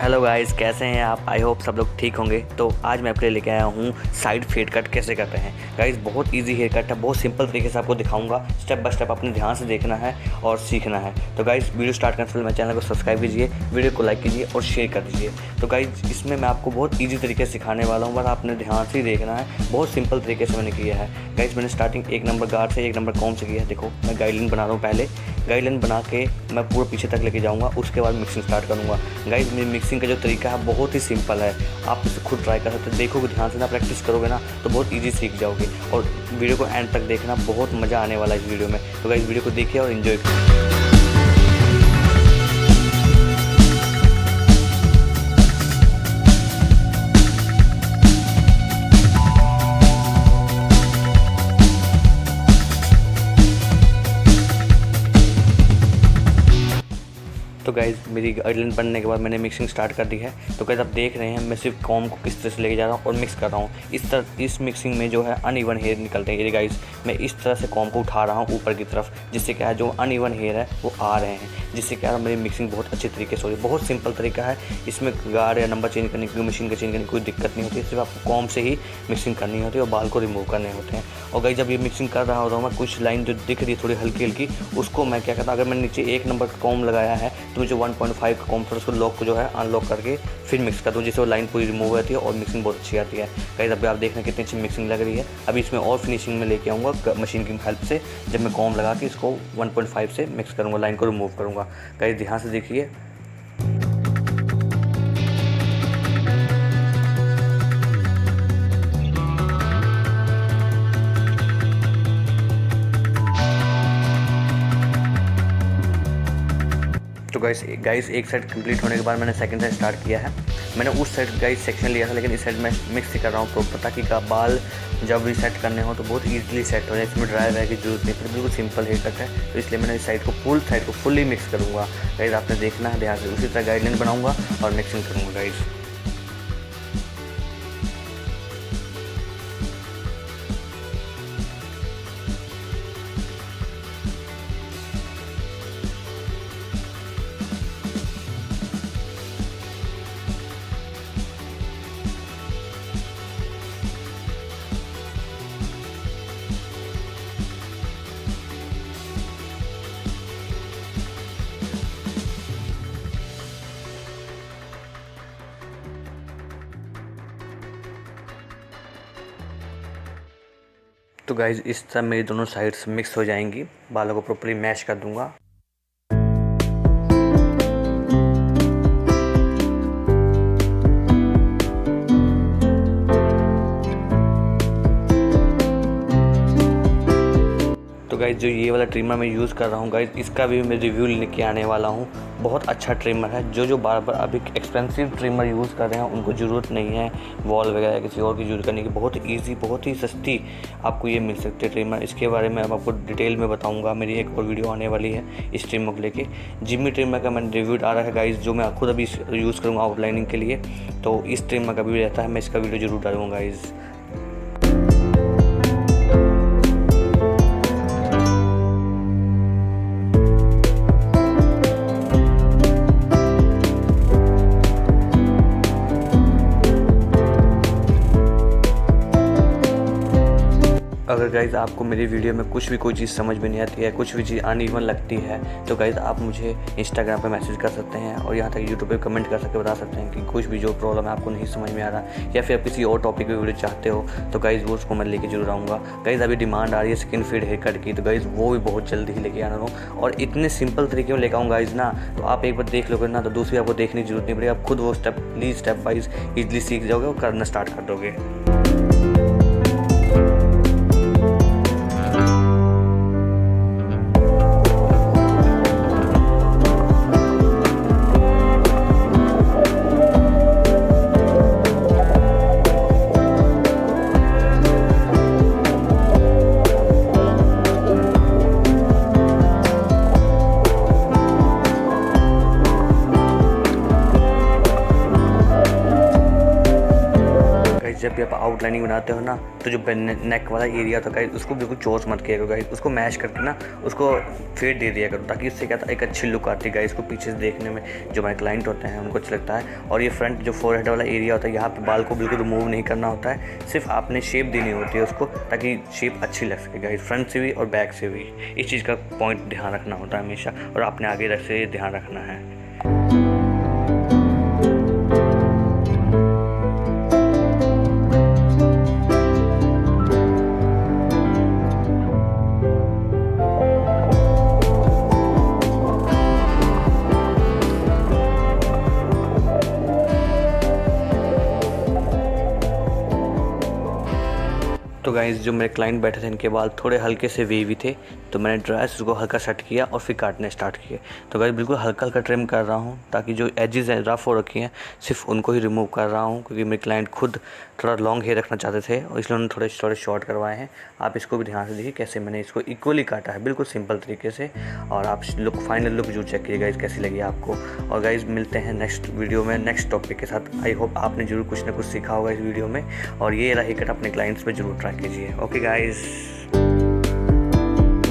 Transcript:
Hello guys, कैसे हैं आप? आई होप सब लोग ठीक होंगे। तो आज मैं आपके लिए लेके आया हूँ साइड फेड कट कैसे करते हैं। गाइस बहुत इजी हेयर कट है, बहुत सिंपल तरीके से आपको दिखाऊंगा। स्टेप बाय स्टेप अपने ध्यान से देखना है और सीखना है। तो गाइस वीडियो स्टार्ट करने से पहले मेरे चैनल को सब्सक्राइब कीजिए, वीडियो को लाइक कीजिए और शेयर कर दीजिए। तो गाइस इसमें मैं आपको बहुत ईजी तरीके से सिखाने वाला हूँ, बस आपने ध्यान से ही देखना है। बहुत सिंपल तरीके से मैंने किया है। गाइस मैंने स्टार्टिंग 1 नंबर गार्ड से 1 नंबर कॉम से किया है। देखो मैं गाइडलाइन बना रहा हूँ। पहले गाइडलाइन बना के मैं पूरा पीछे तक लेके जाऊँगा, उसके बाद मिक्सिंग स्टार्ट करूँगा। गाइस मेरी मिक्सिंग का जो तरीका है बहुत ही सिंपल है, आप इसे खुद ट्राई कर सकते हो। देखोगे ध्यान से ना, प्रैक्टिस करोगे ना तो बहुत इजी सीख जाओगे। और वीडियो को एंड तक देखना, बहुत मज़ा आने वाला है इस वीडियो में। तो गाइस वीडियो को देखिए और एंजॉय कीजिए। तो गाइज़ मेरी गाइडलाइन बनने के बाद मैंने मिक्सिंग स्टार्ट कर दी है। तो गाइज़ आप देख रहे हैं मैं सिर्फ कॉम को किस तरह से लेके जा रहा हूँ और मिक्स कर रहा हूँ। इस मिक्सिंग में जो है अनइवन हेयर निकलते हैं। ये गाइज़ मैं इस तरह से कॉम को उठा रहा हूँ ऊपर की तरफ, जिससे क्या है जो अनइवन हेयर है वो आ रहे हैं, जिससे क्या है मेरी मिक्सिंग बहुत अच्छे तरीके से हो रही है। बहुत सिंपल तरीका है, इसमें गार्ड या नंबर चेंज करने की, मशीन का चेंज करने की कोई दिक्कत नहीं होती। सिर्फ आपको कॉम से ही मिक्सिंग करनी होती है और बाल को रिमूव करने होते हैं। और गाइज़ जब ये मिक्सिंग कर रहा होता हूँ मैं, कुछ लाइन जो दिख रही है थोड़ी हल्की हल्की, उसको मैं क्या करता हूँ, अगर मैंने नीचे 1 नंबर कॉम लगाया है तो मुझे 1.5 का कॉम, उसको लॉक को जो है अनलॉक करके फिर मिक्स कर दूँ, जिससे वो लाइन पूरी रिमूव हो जाती है और मिक्सिंग बहुत अच्छी आती है। गाइस अभी आप देख रहे हैं कितनी अच्छी मिक्सिंग लग रही है। अभी इसमें और फिनिशिंग में लेके आऊँगा मशीन की हेल्प से, जब मैं कॉम लगा के इसको 1.5 से मिक्स करूँगा, लाइन को रिमूव करूँगा। गाइस ध्यान से देखिए। तो गाइस एक साइड कंप्लीट होने के बाद मैंने सेकंड साइड स्टार्ट किया है। मैंने उस साइड गाइस सेक्शन लिया था, लेकिन इस साइड मैं मिक्स ही कर रहा हूँ प्रॉपर, ताकि बाल जब रिसेट करने हो तो बहुत ईजिली सेट हो जाए। इसमें ड्राई रहने की जरूरत नहीं, फिर बिल्कुल सिंपल हेयर कट है। तो इसलिए मैंने इस साइड को फुल्ली मिक्स करूँगा। गाइस आपने देखना है ध्यान से, उसी तरह गाइडलाइन बनाऊँगा और मिक्सिंग करूँगा गाइस। तो गाइज़ इस तरह मेरी दोनों साइड्स मिक्स हो जाएंगी, बालों को प्रॉपर्ली मैश कर दूंगा। तो गाइज़ जो ये वाला ट्रिमर मैं यूज़ कर रहा हूँ गाइज़, इसका भी मैं रिव्यू लेके आने वाला हूँ। बहुत अच्छा ट्रिमर है। जो बार बार अभी एक्सपेंसिव ट्रिमर यूज़ कर रहे हैं उनको ज़रूरत नहीं है वॉल वगैरह किसी और की यूज़ करने की। बहुत ईजी, बहुत ही सस्ती आपको ये मिल सकती है ट्रिमर। इसके बारे में अब आपको डिटेल में बताऊँगा, मेरी एक और वीडियो आने वाली है इस ट्रिमर को लेके। जिमी ट्रिमर का मैंने रिव्यू आ रहा है गाइज़, जो मैं खुद अभी यूज़ करूँगा आउटलाइनिंग के लिए। तो इस ट्रिमर का भी रहता है, मैं इसका वीडियो ज़रूर डालूँगा गाइज़। अगर गाइज़ आपको मेरी वीडियो में कुछ भी कोई चीज़ समझ में नहीं आती है, कुछ भी चीज़ अनइवन लगती है, तो गाइज़ आप मुझे इंस्टाग्राम पे मैसेज कर सकते हैं और यहाँ तक यूट्यूब पे कमेंट कर सकते बता सकते हैं कि कुछ भी जो प्रॉब्लम है आपको नहीं समझ में आ रहा, या फिर आप किसी और टॉपिक पे वीडियो चाहते हो तो गाइज़ वो उसको मैं लेके जरूर आऊँगा। गाइज़ अभी डिमांड आ रही है स्किन फेड हेयर कट की, तो गाइज़ वो भी बहुत जल्दी ही लेके आना हूँ और इतने सिंपल तरीके में लेकर आऊँ गाइज़ ना, तो आप एक बार देख लोगे ना तो दूसरी आपको देखने की जरूरत नहीं पड़ेगी। आप खुद वो स्टेप वाइज ईजिली सीख जाओगे और करना स्टार्ट कर दोगे। जब भी आप आउटलाइनिंग बनाते हो ना, तो जो नेक वाला एरिया होता है गाइस, उसको बिल्कुल चोस मत किया करो गाइस, उसको मैश करके ना उसको फेड दे दिया करो, ताकि उससे क्या था एक अच्छी लुक आती है गाइस को पीछे से देखने में। जो हमारे क्लाइंट होते हैं उनको अच्छा लगता है। और ये फ्रंट जो फोरहेड वाला एरिया होता है, यहाँ पे बाल को बिल्कुल रिमूव नहीं करना होता है, सिर्फ आपने शेप देनी होती है उसको, ताकि शेप अच्छी लग सके गाइस, फ्रंट से भी और बैक से भी। इस चीज़ का पॉइंट ध्यान रखना होता है हमेशा, और आपने आगे रख से ध्यान रखना है। तो गाइस जो मेरे क्लाइंट बैठे थे, इनके बाल थोड़े हल्के से वेवी थे, तो मैंने ड्रेस को हल्का सेट किया और फिर काटने स्टार्ट किए। तो गाइस बिल्कुल हल्का हल्का ट्रिम कर रहा हूँ, ताकि जो एजेस हैं रफ हो रखी हैं सिर्फ उनको ही रिमूव कर रहा हूँ, क्योंकि मेरे क्लाइंट खुद थोड़ा लॉन्ग हेयर रखना चाहते थे और इसलिए उन्होंने थोड़े शॉर्ट करवाए हैं। आप इसको भी ध्यान से देखिए कैसे मैंने इसको इक्वली काटा है, बिल्कुल सिंपल तरीके से। और आप फाइनल लुक जरूर चेक कीजिए गाइस कैसी लगी आपको। और गाइस मिलते हैं नेक्स्ट वीडियो में नेक्स्ट टॉपिक के साथ। आई होप आपने जरूर कुछ ना कुछ सीखा होगा इस वीडियो में, और ये रहा हेयर कट अपने क्लाइंट्स पे जरूर ट्राई कीजिए। Okay guys.